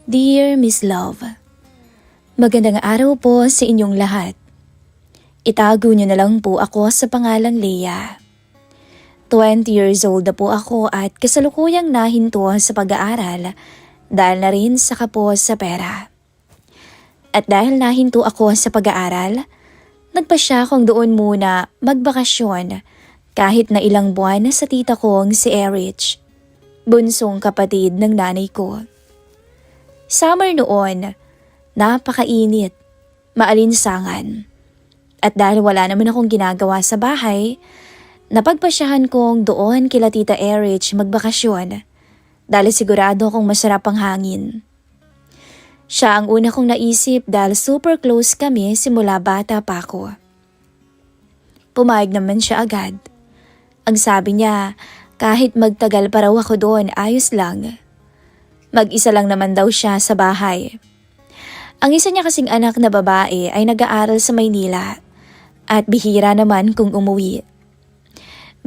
Dear Miss Love, magandang araw po sa inyong lahat. Itago niyo na lang po ako sa pangalang Leia. 20 years old na po ako at kasalukuyang nahinto sa pag-aaral dahil na rin saka po sa pera. At dahil nahinto ako sa pag-aaral, nagpasya akong doon muna magbakasyon kahit na ilang buwan sa tita kong si Erich, bunsong kapatid ng nanay ko. Summer noon, napakainit, maalinsangan. At dahil wala naman akong ginagawa sa bahay, napagpasyahan kong doon kila Tita Erich magbakasyon dahil sigurado akong masarap ang hangin. Siya ang una kong naisip dahil super close kami simula bata pa ako. Pumayag naman siya agad. Ang sabi niya, kahit magtagal pa raw ako doon, ayos lang. Mag-isa lang naman daw siya sa bahay. Ang isa niya kasing anak na babae ay nag-aaral sa Maynila at bihira naman kung umuwi.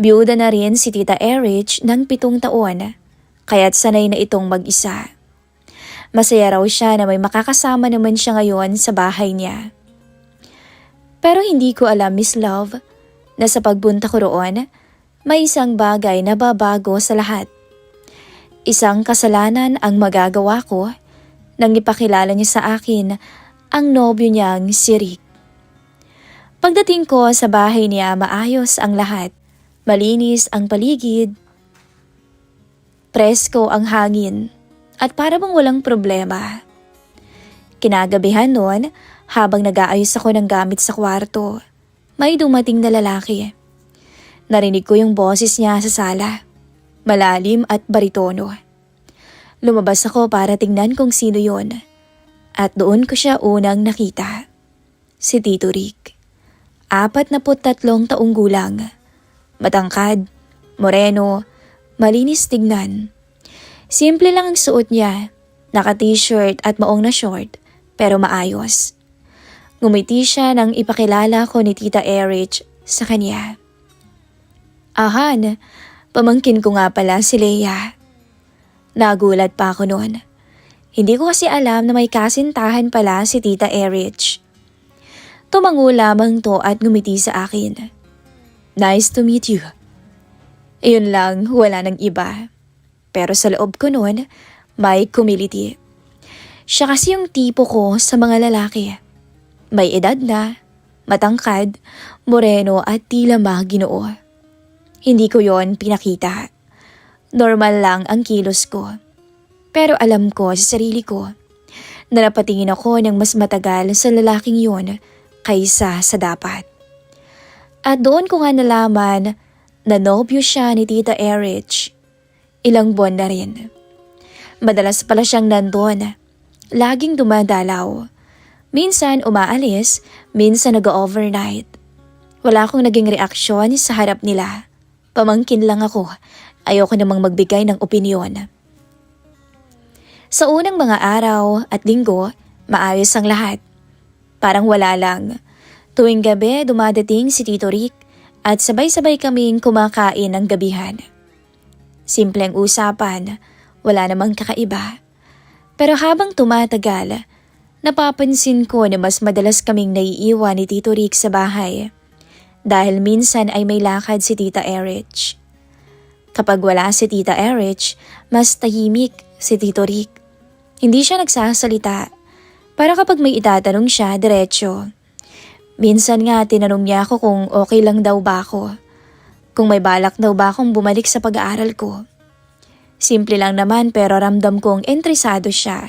Biyuda na rin si Tita Erich ng 7 taon, kaya't sanay na itong mag-isa. Masaya raw siya na may makakasama naman siya ngayon sa bahay niya. Pero hindi ko alam, Miss Love, na sa pagpunta ko roon, may isang bagay na babago sa lahat. Isang kasalanan ang magagawa ko nang ipakilala niya sa akin ang nobyo niyang si Rick. Pagdating ko sa bahay niya, maayos ang lahat. Malinis ang paligid, presko ang hangin, at para bang walang problema. Kinagabihan noon, habang nag-aayos ako ng gamit sa kwarto, may dumating na lalaki. Narinig ko yung boses niya sa sala. Malalim at baritono. Lumabas ako para tingnan kung sino yon. At doon ko siya unang nakita. Si Tito Rick. 43 taong gulang. Matangkad, moreno, malinis tignan. Simple lang ang suot niya. Naka-t-shirt at maong na short, pero maayos. Ngumiti siya nang ipakilala ko ni Tita Erich sa kanya. Ahan, pamangkin ko nga pala si Leia. Nagulat pa ako noon. Hindi ko kasi alam na may kasintahan pala si Tita Erich. Tumango lamang to at ngumiti sa akin. Nice to meet you. Iyon lang, wala nang iba. Pero sa loob ko noon, may humility. Siya kasi yung tipo ko sa mga lalaki. May edad na, matangkad, moreno at tila maginoo. Hindi ko yon pinakita. Normal lang ang kilos ko. Pero alam ko sa sarili ko na napatingin ako ng mas matagal sa lalaking yon kaysa sa dapat. At doon ko nga nalaman na nobyo siya ni Tita Erich. Ilang buwan na rin. Madalas pala siyang nandun. Laging dumadalaw. Minsan umaalis, minsan nag-overnight. Wala akong naging reaksyon sa harap nila. Pamangkin lang ako, ayoko namang magbigay ng opinyon. Sa unang mga araw at linggo, maayos ang lahat. Parang wala lang. Tuwing gabi dumadating si Tito Rick at sabay-sabay kaming kumakain ng gabihan. Simpleng usapan, wala namang kakaiba. Pero habang tumatagal, napapansin ko na mas madalas kaming naiiwan ni Tito Rick sa bahay. Dahil minsan ay may lakad si Tita Erich. Kapag wala si Tita Erich, mas tahimik si Tito Rick. Hindi siya nagsasalita. Para kapag may itatanong siya, diretso. Minsan nga tinanong niya ako kung okay lang daw ba ako. Kung may balak daw ba akong bumalik sa pag-aaral ko. Simple lang naman pero ramdam kong interesado siya.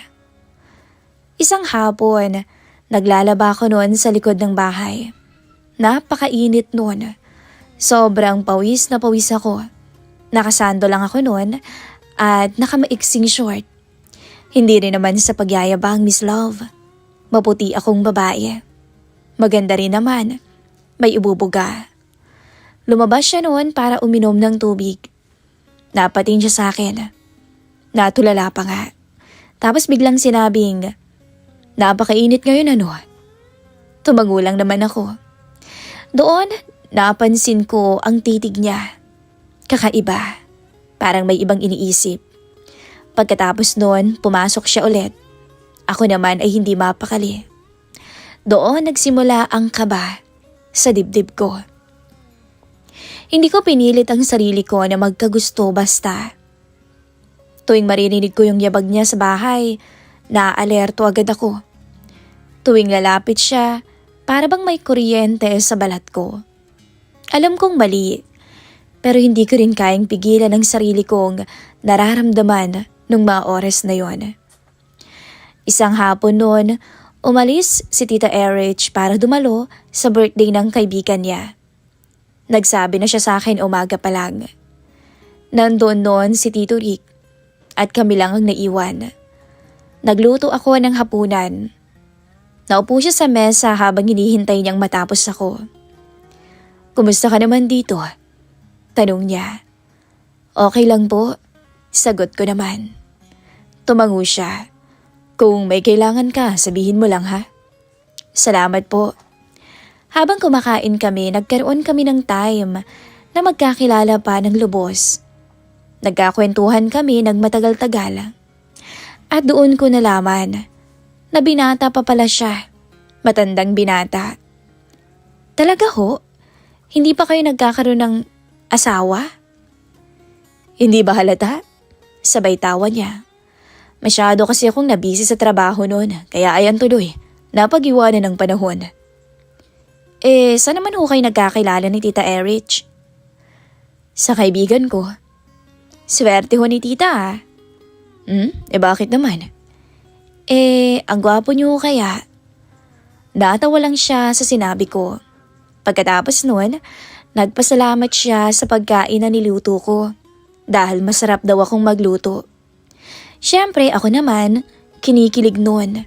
Isang hapon, naglalaba ako noon sa likod ng bahay. Napakainit noon. Sobrang pawis na pawis ako. Nakasando lang ako noon at nakamaiksing short. Hindi rin naman sa pagyayabang, Miss Love. Maputi akong babae. Maganda rin naman. May ibubuga. Lumabas siya noon para uminom ng tubig. Napating siya sa akin. Natulala pa nga. Tapos biglang sinabing, napakainit ngayon ano? Tumango lang naman ako. Doon, napansin ko ang titig niya. Kakaiba. Parang may ibang iniisip. Pagkatapos noon, pumasok siya ulit. Ako naman ay hindi mapakali. Doon nagsimula ang kaba sa dibdib ko. Hindi ko pinilit ang sarili ko na magkagusto basta. Tuwing maririnig ko yung yabag niya sa bahay, naaalerto agad ako. Tuwing lalapit siya, para bang may kuryente sa balat ko. Alam kong mali, pero hindi ko rin kayang pigilan ang sarili kong nararamdaman nung mga oras na yon. Isang hapon noon, umalis si Tita Erich para dumalo sa birthday ng kaibigan niya. Nagsabi na siya sa akin umaga pa lang. Nandoon noon si Tito Rick at kami lang ang naiwan. Nagluto ako ng hapunan. Naupo siya sa mesa habang hinihintay niyang matapos ako. "Kumusta ka naman dito?" tanong niya. "Okay lang po," sagot ko naman. Tumango siya. "Kung may kailangan ka, sabihin mo lang ha." "Salamat po." Habang kumakain kami, nagkaroon kami ng time na magkakilala pa ng lubos. Nagkakwentuhan kami ng matagal-tagal. At doon ko nalaman na binata pa pala siya. Matandang binata. "Talaga ho? Hindi pa kayo nagkakaroon ng asawa?" "Hindi ba halata?" Sabay tawa niya. "Masyado kasi akong nabisi sa trabaho noon, kaya ayan tuloy, napag-iwanan ng panahon." Saan naman ho kayo nagkakilala ni Tita Erich?" "Sa kaibigan ko." "Swerte ho ni Tita ah." Bakit naman?" Ang gwapo niyo kaya." Natawa lang siya sa sinabi ko. Pagkatapos nun, nagpasalamat siya sa pagkain na niluto ko dahil masarap daw akong magluto. Siyempre ako naman, kinikilig nun.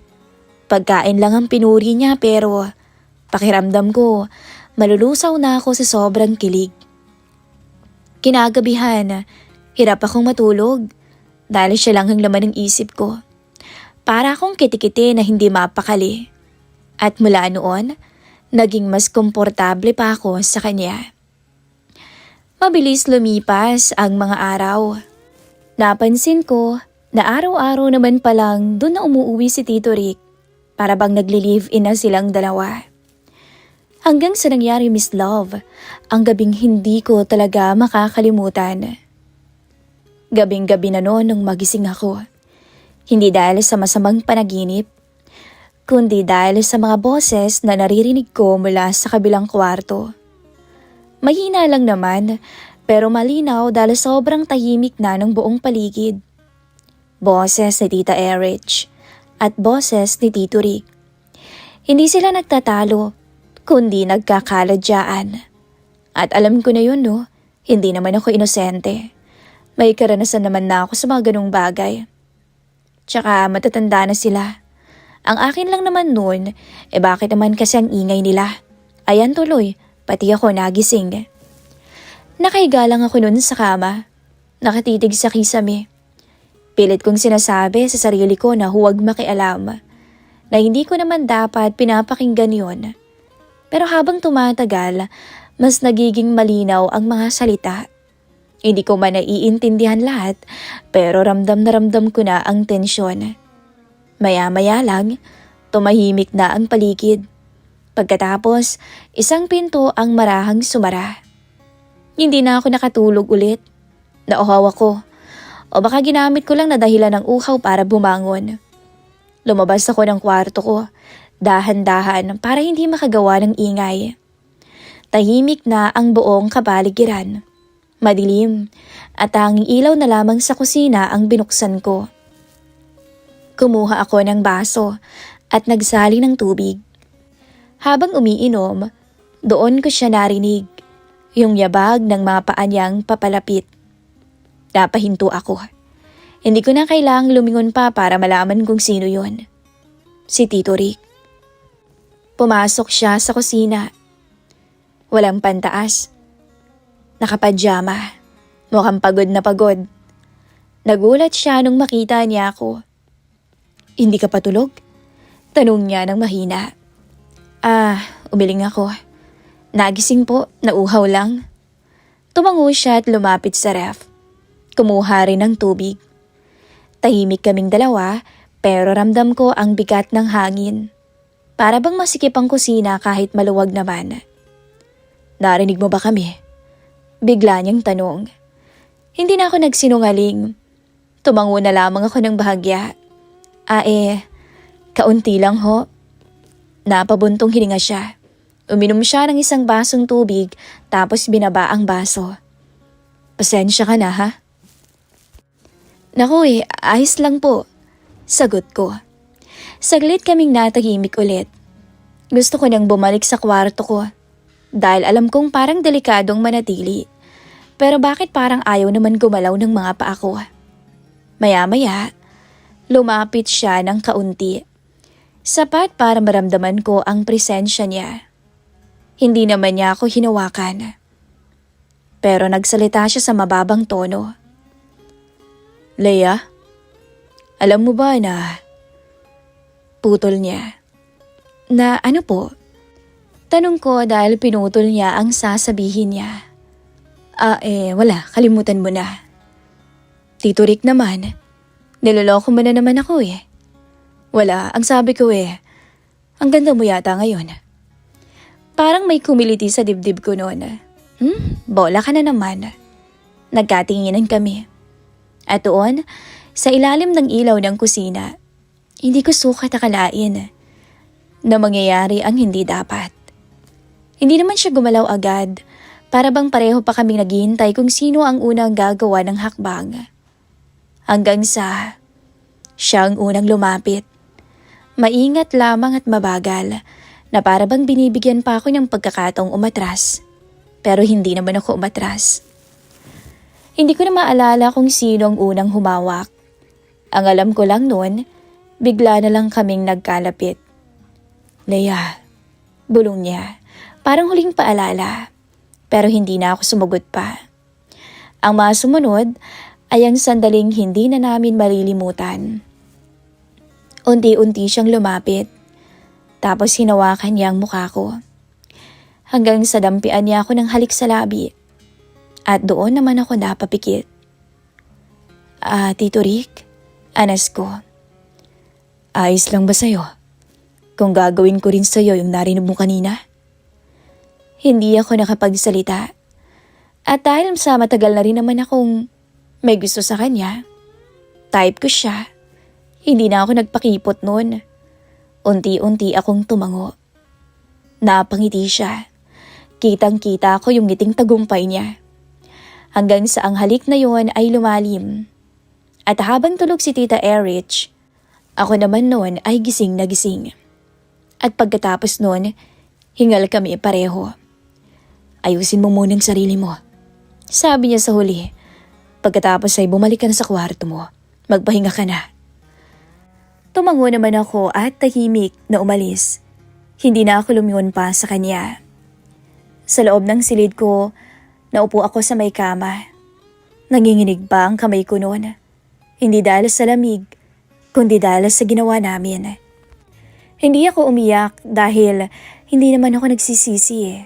Pagkain lang ang pinuri niya pero pakiramdam ko, malulusaw na ako sa sobrang kilig. Kinagabihan, hirap akong matulog dahil siya lang ang laman ng isip ko. Para akong kitikiti na hindi mapakali. At mula noon, naging mas komportable pa ako sa kanya. Mabilis lumipas ang mga araw. Napansin ko na araw-araw naman palang doon na umuuwi si Tito Rick para bang nagli-live-in na silang dalawa. Hanggang sa nangyari Miss Love, ang gabing hindi ko talaga makakalimutan. Gabing-gabi na noon nung magising ako. Hindi dahil sa masamang panaginip, kundi dahil sa mga boses na naririnig ko mula sa kabilang kwarto. Mahina lang naman, pero malinaw dahil sobrang tahimik na ng buong paligid. Boses ni Tita Erich at boses ni Tito Rick. Hindi sila nagtatalo, kundi nagkakaladyaan. At alam ko na yun no, hindi naman ako inosente. May karanasan naman na ako sa mga ganung bagay. Tsaka matatanda na sila. Ang akin lang naman noon, bakit naman kasi ang ingay nila? Ayan tuloy, pati ako nagising. Nakahiga lang ako noon sa kama. Nakatitig sa kisame. Pilit kong sinasabi sa sarili ko na huwag makialam. Na hindi ko naman dapat pinapakinggan yon. Pero habang tumatagal, mas nagiging malinaw ang mga salita. Hindi ko man naiintindihan lahat, pero ramdam na ramdam ko na ang tensyon. Maya-maya lang, tumahimik na ang paligid. Pagkatapos, isang pinto ang marahang sumara. Hindi na ako nakatulog ulit. Nauhaw ako. O baka ginamit ko lang na dahilan ng uhaw para bumangon. Lumabas ako ng kwarto ko, dahan-dahan para hindi makagawa ng ingay. Tahimik na ang buong kapaligiran. Madilim at tanging ilaw na lamang sa kusina ang binuksan ko. Kumuha ako ng baso at nagsali ng tubig. Habang umiinom, doon ko siya narinig, yung yabag ng mga paa niyang papalapit. Napahinto ako. Hindi ko na kailangang lumingon pa para malaman kung sino yon. Si Tito Rick. Pumasok siya sa kusina. Walang pantaas. Nakapadyama. Mukhang pagod na pagod. Nagulat siya nung makita niya ako. "Hindi ka patulog?" Tanong niya ng mahina. Umiling ako. Nagising po, nauhaw lang." Tumango siya at lumapit sa ref. Kumuha rin ng tubig. Tahimik kaming dalawa, Pero ramdam ko ang bigat ng hangin. Para bang masikip ang kusina kahit maluwag naman. Narinig mo ba kami? Bigla niyang tanong. Hindi na ako nagsinungaling. Tumango na lamang ako ng bahagya. Kaunti lang ho. Napabuntong hininga siya. Uminom siya ng isang basong tubig tapos binaba ang baso. Pasensya ka na ha? Naku ayos lang po. Sagot ko. Saglit kaming natahimik ulit. Gusto ko nang bumalik sa kwarto ko. Dahil alam kong parang delikadong manatili. Pero bakit parang ayaw naman gumalaw ng mga paa ko? Maya-maya, lumapit siya ng kaunti. Sapat para maramdaman ko ang presensya niya. Hindi naman niya ako hinawakan. Pero nagsalita siya sa mababang tono. Leia, alam mo ba na... Putol niya. Na ano po? Tanong ko dahil pinutol niya ang sasabihin niya. Wala, kalimutan mo na. Tito Rick naman, niloloko mo na naman ako eh. Wala, ang sabi ko ang ganda mo yata ngayon. Parang may kumiliti sa dibdib ko noon. Bola ka na naman. Nagkatinginan kami. At doon, sa ilalim ng ilaw ng kusina, hindi ko sukat akalain na mangyayari ang hindi dapat. Hindi naman siya gumalaw agad, para bang pareho pa kaming naghihintay kung sino ang unang gagawa ng hakbang. Hanggang sa siya ang unang lumapit. Maingat lamang at mabagal na para bang binibigyan pa ako ng pagkakataong umatras. Pero hindi naman ako umatras. Hindi ko na maalala kung sino ang unang humawak. Ang alam ko lang noon, bigla na lang kaming nagkalapit. Leia, bulong niya. Parang huling paalala. Pero hindi na ako sumagot pa. Ang mga sumunod ay ang sandaling hindi na namin malilimutan. Unti-unti siyang lumapit. Tapos hinawakan niya ang mukha ko. Hanggang sa dampian niya ako ng halik sa labi. At doon naman ako napapikit. Tito Rick, anas ko. Ayos lang ba sa'yo? Kung gagawin ko rin sa'yo yung narinig mo kanina? Hindi ako nakapagsalita. At dahil sa matagal na rin naman akong may gusto sa kanya, type ko siya. Hindi na ako nagpakipot noon. Unti-unti akong tumango. Napangiti siya. Kitang-kita ko yung ngiting tagumpay niya. Hanggang sa ang halik na yon ay lumalim. At habang tulog si Tita Erich, ako naman noon ay gising na gising. At pagkatapos noon, hingal kami pareho. Ayusin mo muna ang sarili mo. Sabi niya sa huli. Pagkatapos ay bumalik ka na sa kwarto mo. Magpahinga ka na. Tumango naman ako at tahimik na umalis. Hindi na ako lumingon pa sa kanya. Sa loob ng silid ko, naupo ako sa may kama. Nanginginig pa ang kamay ko noon. Hindi dahil sa lamig, kundi dahil sa ginawa namin. Hindi ako umiyak dahil hindi naman ako nagsisisi eh.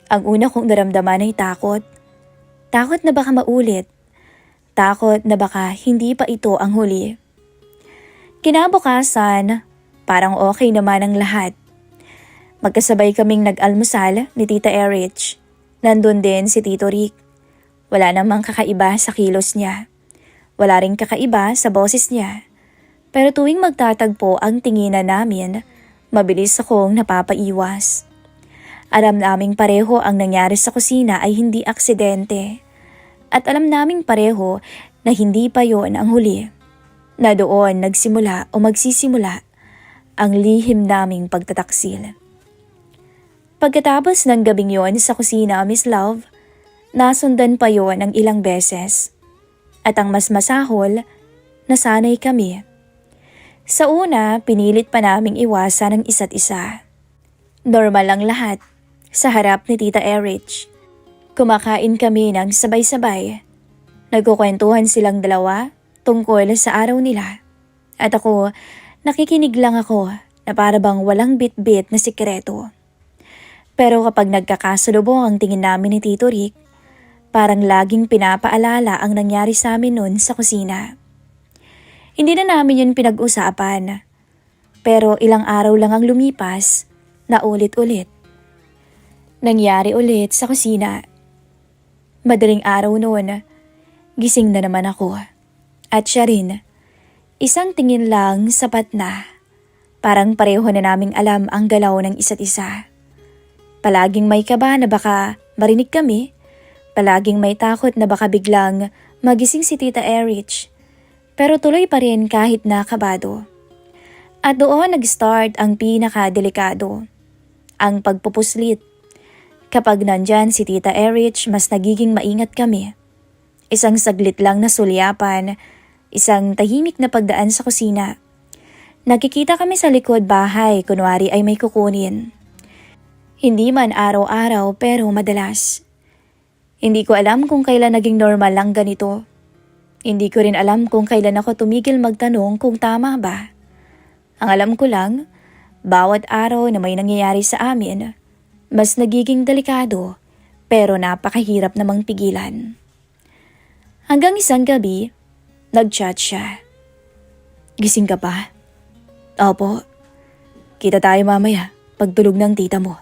Ang una kong naramdaman ay takot. Takot na baka maulit. Takot na baka hindi pa ito ang huli. Kinabukasan, parang okay naman ang lahat. Magkasabay kaming nag-almusal ni Tita Erich. Nandun din si Tito Rick. Wala namang kakaiba sa kilos niya. Wala ring kakaiba sa boses niya. Pero tuwing magtatagpo ang tinginan namin, mabilis akong napapaiwas. Alam naming pareho ang nangyari sa kusina ay hindi aksidente. At alam naming pareho na hindi pa yon ang huli. Na doon nagsimula o magsisimula ang lihim naming pagtataksil. Pagkatapos ng gabing yon sa kusina, Miss Love, nasundan pa yon ng ilang beses. At ang mas masahol, nasanay kami. Sa una, pinilit pa naming iwasan ang isa't isa. Normal lang lahat sa harap ni Tita Erich. Kumakain kami ng sabay-sabay. Nagkukwentuhan silang dalawa tungkol sa araw nila. At ako, nakikinig lang ako na para bang walang bit-bit na sikreto. Pero kapag nagkakasalubong ang tingin namin ni Tito Rick, parang laging pinapaalala ang nangyari sa amin noon sa kusina. Hindi na namin yun pinag-usapan. Pero ilang araw lang ang lumipas na ulit-ulit. Nangyari ulit sa kusina. Madaling araw noon, gising na naman ako. At siya rin. Isang tingin lang sapat na. Parang pareho na naming alam ang galaw ng isa't isa. Palaging may kaba na baka marinig kami. Palaging may takot na baka biglang magising si Tita Erich. Pero tuloy pa rin kahit na kabado. At doon nag-start ang pinakadelikado. Ang pagpupuslit. Kapag nandyan si Tita Erich, mas nagiging maingat kami. Isang saglit lang na sulyapan, isang tahimik na pagdaan sa kusina. Nakikita kami sa likod bahay, kunwari ay may kukunin. Hindi man araw-araw pero madalas. Hindi ko alam kung kailan naging normal lang ganito. Hindi ko rin alam kung kailan ako tumigil magtanong kung tama ba. Ang alam ko lang, bawat araw na may nangyayari sa amin, mas nagiging delikado pero napakahirap namang pigilan. Hanggang isang gabi, nag-chat siya. Gising ka pa? Opo. Kita tayo mamaya pagtulog ng tita mo.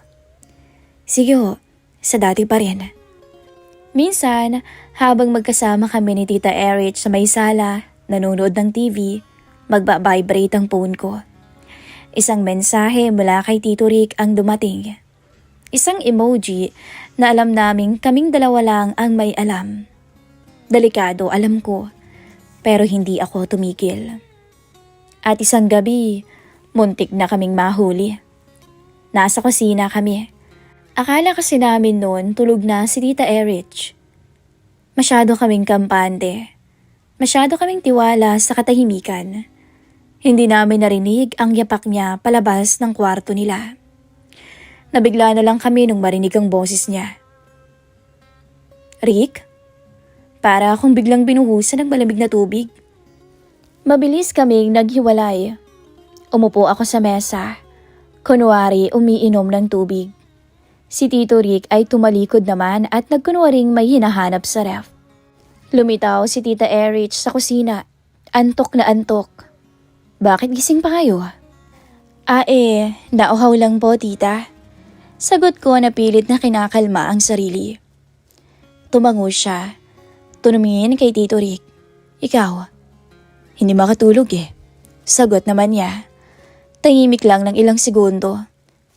Sige ho, sa dati pa rin. Minsan, habang magkasama kami ni Tita Erich sa may sala, nanonood ng TV, magba-vibrate ang phone ko. Isang mensahe mula kay Tito Rick ang dumating. Isang emoji na alam naming kaming dalawa lang ang may alam. Delikado, alam ko, pero hindi ako tumigil. At isang gabi, muntik na kaming mahuli. Nasa kusina kami. Akala kasi namin noon tulog na si Tita Erich. Masyado kaming kampante. Masyado kaming tiwala sa katahimikan. Hindi namin narinig ang yapak niya palabas ng kwarto nila. Nabigla na lang kami nung marinig ang boses niya. Rick? Para akong biglang binuhusan ng malamig na tubig. Mabilis kaming naghiwalay. Umupo ako sa mesa. Kunwari umiinom ng tubig. Si Tito Rick ay tumalikod naman at nagkunwaring may hinahanap sa ref. Lumitaw si Tita Erich sa kusina. Antok na antok. Bakit gising pa kayo? Nauhaw lang po tita. Sagot ko na pilit na kinakalma ang sarili. Tumango siya. Tumingin kay Tito Rick. Ikaw, hindi makatulog eh. Sagot naman niya. Tahimik lang ng ilang segundo.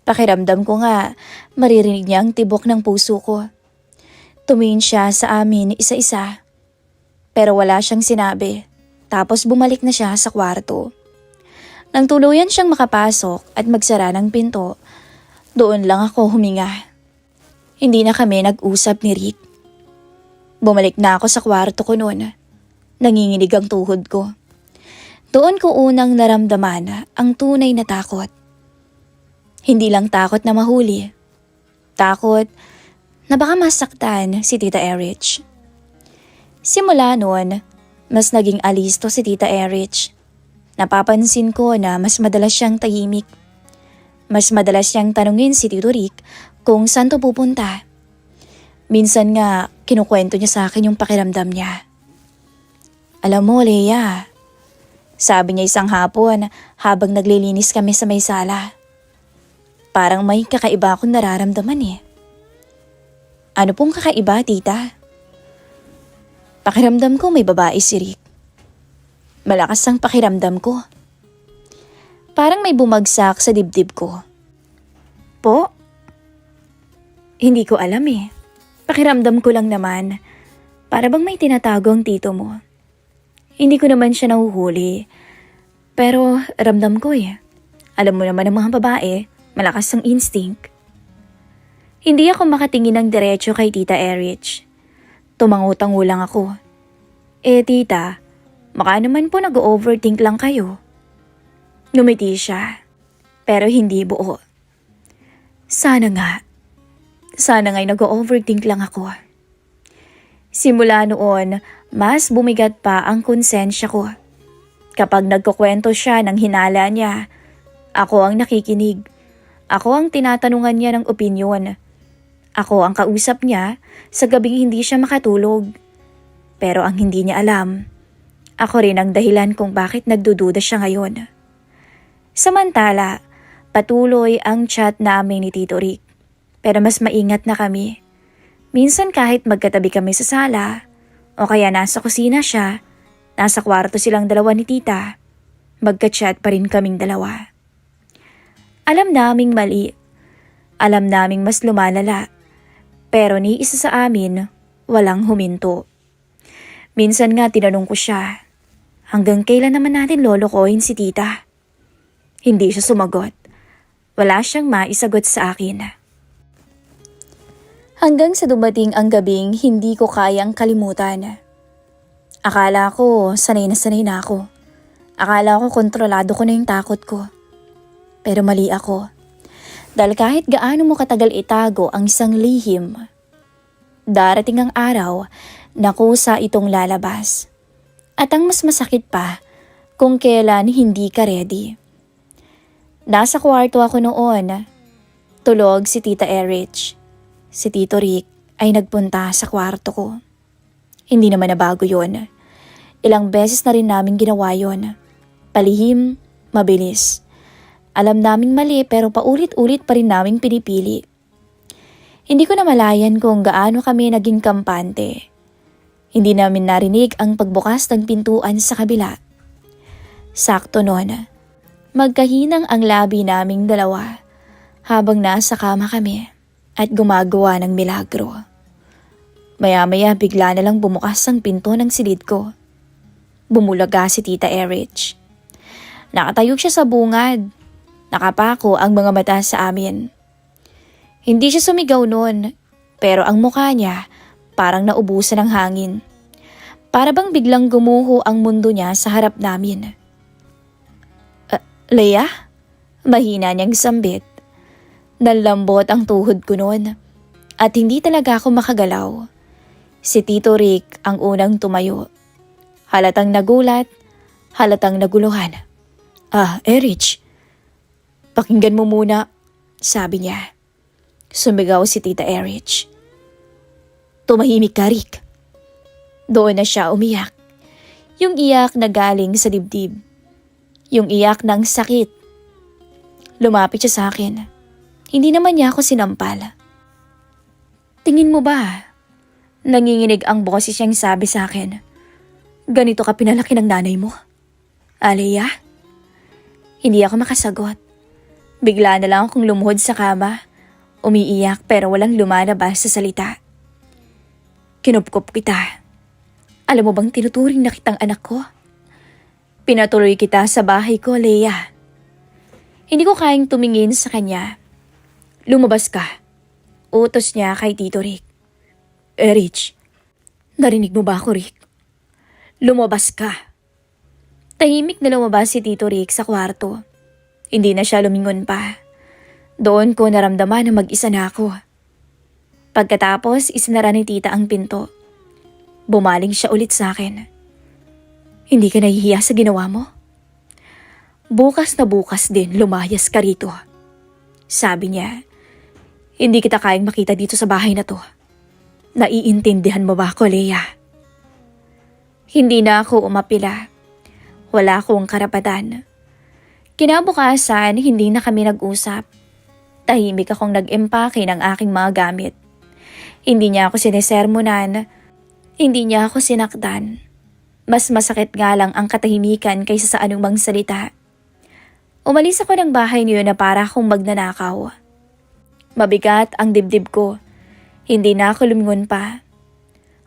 Pakiramdam ko nga, maririnig niya ang tibok ng puso ko. Tumingin siya sa amin isa-isa. Pero wala siyang sinabi. Tapos bumalik na siya sa kwarto. Nang tuluyan siyang makapasok at magsara ng pinto, doon lang ako huminga. Hindi na kami nag-usap ni Rick. Bumalik na ako sa kwarto ko noon. Nanginginig ang tuhod ko. Doon ko unang naramdaman ang tunay na takot. Hindi lang takot na mahuli. Takot na baka masaktan si Tita Erich. Simula noon, mas naging alisto si Tita Erich. Napapansin ko na mas madalas siyang tahimik. Mas madalas siyang tanungin si Tito Rick kung saan to pupunta. Minsan nga, kinukwento niya sa akin yung pakiramdam niya. Alam mo, Leia, sabi niya isang hapon habang naglilinis kami sa may sala. Parang may kakaiba akong nararamdaman eh. Ano pong kakaiba, tita? Pakiramdam ko may babae si Rick. Malakas ang pakiramdam ko. Parang may bumagsak sa dibdib ko. Po? Hindi ko alam eh. Pakiramdam ko lang naman. Para bang may tinatago ang tito mo. Hindi ko naman siya nahuhuli. Pero ramdam ko eh. Alam mo naman ang mga babae, malakas ang instinct. Hindi ako makatingin ng diretso kay Tita Erich. Tumango-tango lang ako. Tita, baka naman po nag-overthink lang kayo. Ngumiti siya, pero hindi buo. Sana nga. Sana nga'y nag-overthink lang ako. Simula noon, mas bumigat pa ang konsensya ko. Kapag nagkukwento siya ng hinala niya, ako ang nakikinig. Ako ang tinatanungan niya ng opinyon. Ako ang kausap niya sa gabing hindi siya makatulog. Pero ang hindi niya alam, Ako rin ang dahilan kung bakit nagdududa siya ngayon. Samantala, patuloy ang chat namin ni Tito Rick. Pero mas maingat na kami. Minsan kahit magkatabi kami sa sala, o kaya nasa kusina siya, nasa kwarto silang dalawa ni tita, magka-chat pa rin kaming dalawa. Alam naming mali. Alam naming mas lumalala. Pero ni isa sa amin, walang huminto. Minsan nga tinanong ko siya, hanggang kailan naman natin lolokohin si tita? Hindi siya sumagot. Wala siyang maisagot sa akin. Hanggang sa dumating ang gabing hindi ko kayang kalimutan. Akala ko sanay na ako. Akala ko kontrolado ko na yung takot ko. Pero mali ako. Dahil kahit gaano mo katagal itago ang isang lihim, darating ang araw na kusa itong lalabas. At ang mas masakit pa, kung kailan hindi ka ready. Nasa kwarto ako noon. Tulog si Tita Erich. Si Tito Rick ay nagpunta sa kwarto ko. Hindi naman nabago yon. Ilang beses na rin namin ginawa yon. Palihim, mabilis. Alam naming mali pero paulit-ulit pa rin naming pinipili. Hindi ko namalayan kung gaano kami naging kampante. Hindi namin narinig ang pagbukas ng pintuan sa kabila. Sakto noon, magkahinang ang labi naming dalawa habang nasa kama kami at gumagawa ng milagro. Maya-maya bigla na lang bumukas ang pinto ng silid ko. Bumulaga si Tita Erich. Nakatayo siya sa bungad. Nakapako ang mga mata sa amin. Hindi siya sumigaw noon, pero ang mukha niya parang naubusan ng hangin. Para bang biglang gumuho ang mundo niya sa harap namin. Leia? Mahina niyang sambit. Nalambot ang tuhod ko noon at hindi talaga ako makagalaw. Si Tito Rick ang unang tumayo. Halatang nagulat, halatang naguluhan. Erich, pakinggan mo muna, sabi niya. Sumigaw si Tita Erich. Tumahimik ka, Rick. Doon na siya umiyak. Yung iyak na galing sa dibdib. Yung iyak ng sakit. Lumapit siya sa akin. Hindi naman niya ako sinampal. Tingin mo ba? Nanginginig ang boses niyang sabi sa akin. Ganito ka pinalaki ng nanay mo? Alea? Hindi ako makasagot. Bigla na lang akong lumuhod sa kama. Umiiyak pero walang lumalabas sa salita. Kinupkop kita. Alam mo bang tinuturing na kitang anak ko? Pinatuloy kita sa bahay ko, Leia. Hindi ko kayang tumingin sa kanya. Lumabas ka. Utos niya kay Tito Rick. Rich, narinig mo ba ako, Rick? Lumabas ka. Tahimik na lumabas si Tito Rick sa kwarto. Hindi na siya lumingon pa. Doon ko naramdaman na mag-isa na ako. Pagkatapos, isinara ni tita ang pinto. Bumaling siya ulit sa akin. Hindi ka nahihiya sa ginawa mo? Bukas na bukas din lumayas ka rito. Sabi niya. Hindi kita kayang makita dito sa bahay na to. Naiintindihan mo ba ako, Leia? Hindi na ako umapila. Wala akong karapatan. Kinabukasan, hindi na kami nag-usap. Tahimik akong nag-empake ng aking mga gamit. Hindi niya ako sinesermonan. Hindi niya ako sinaktan. Mas masakit nga lang ang katahimikan kaysa sa anumang salita. Umalis ako ng bahay niyo na para akong magnanakaw. Mabigat ang dibdib ko. Hindi na ako lumingon pa.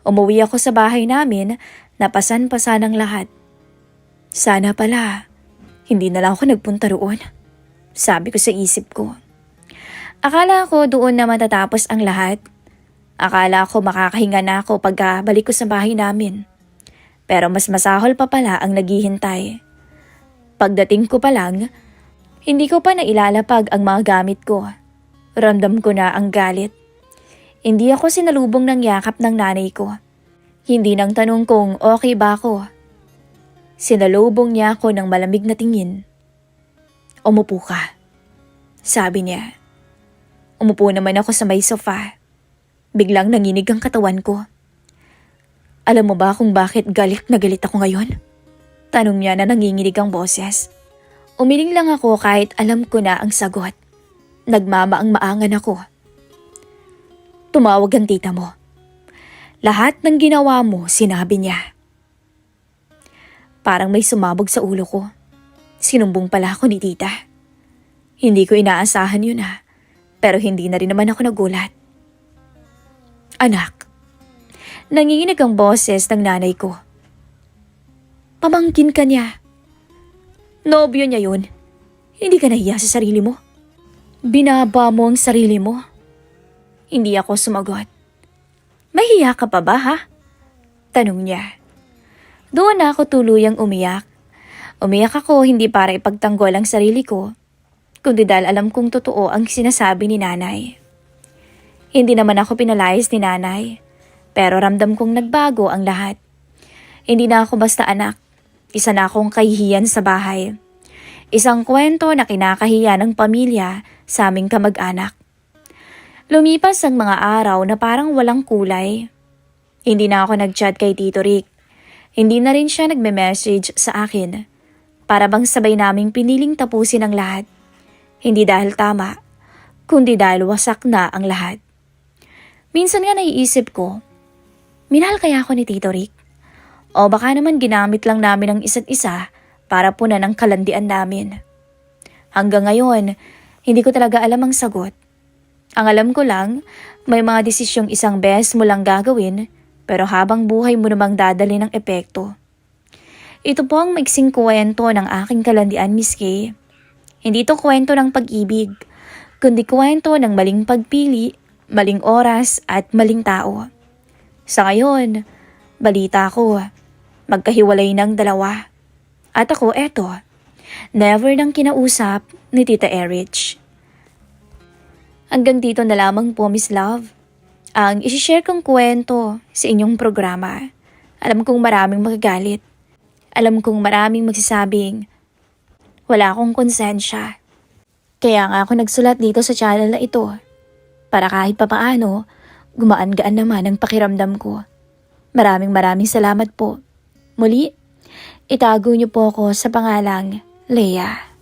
Umuwi ako sa bahay namin, napasan-pasan ang lahat. Sana pala, hindi na lang ako nagpunta roon. Sabi ko sa isip ko. Akala ko doon na matatapos ang lahat. Akala ko makakahinga na ako pagkabalik ko sa bahay namin. Pero mas masahol pa pala ang naghihintay. Pagdating ko pa lang, hindi ko pa nailalapag ang mga gamit ko. Ramdam ko na ang galit. Hindi ako sinalubong ng yakap ng nanay ko. Hindi nang tanong kung okay ba ako. Sinalubong niya ako ng malamig na tingin. Umupo ka, sabi niya. Umupo naman ako sa may sofa. Biglang nanginig ang katawan ko. Alam mo ba kung bakit galit na galit ako ngayon? Tanong niya na nanginginig ang boses. Umiling lang ako kahit alam ko na ang sagot. Nagmamaang-maangan ako. Tumawag ang tita mo. Lahat ng ginawa mo, sinabi niya. Parang may sumabog sa ulo ko. Sinumbong pala ako ni tita. Hindi ko inaasahan yun pero hindi na rin naman ako nagulat. Anak, nanginginig ang boses ng nanay ko. Pamangkin ka niya. Nobyo niya yun. Hindi ka nahiya sa sarili mo. Binaba mo ang sarili mo. Hindi ako sumagot. Mahiya ka pa ba Tanong niya. Doon na ako tuluyang umiyak. Umiyak ako hindi para ipagtanggol ang sarili ko, kundi dahil alam kong totoo ang sinasabi ni nanay. Hindi naman ako pinalayas ni nanay, pero ramdam kong nagbago ang lahat. Hindi na ako basta anak, isa na akong kahihiyan sa bahay. Isang kwento na kinakahiya ng pamilya sa aming kamag-anak. Lumipas ang mga araw na parang walang kulay. Hindi na ako nag-chat kay Tito Rick. Hindi na rin siya nagme-message sa akin. Para bang sabay naming piniling tapusin ang lahat. Hindi dahil tama, kundi dahil wasak na ang lahat. Minsan nga naiisip ko, minahal kaya ako ni Tito Rick? O baka naman ginamit lang namin ang isa't isa para punan ang kalandian namin. Hanggang ngayon, hindi ko talaga alam ang sagot. Ang alam ko lang, may mga desisyong isang beses mo lang gagawin, pero habang buhay mo namang dadali ng epekto. Ito po ang maiksing kwento ng aking kalandian, Miss Kay. Hindi ito kwento ng pag-ibig, kundi kwento ng maling pagpili, maling oras at maling tao. Sa ngayon, balita ko, magkahiwalay ng dalawa. At ako eto, never nang kinausap ni Tita Erich. Hanggang dito na lamang po, Miss Love, ang isishare kong kwento sa inyong programa. Alam kong maraming magagalit. Alam kong maraming magsasabing, wala akong konsensya. Kaya nga ako nagsulat dito sa channel na ito, para kahit papaano, gumaan-gaan naman ang pakiramdam ko. Maraming salamat po. Muli, itago niyo po ako sa pangalang Leia.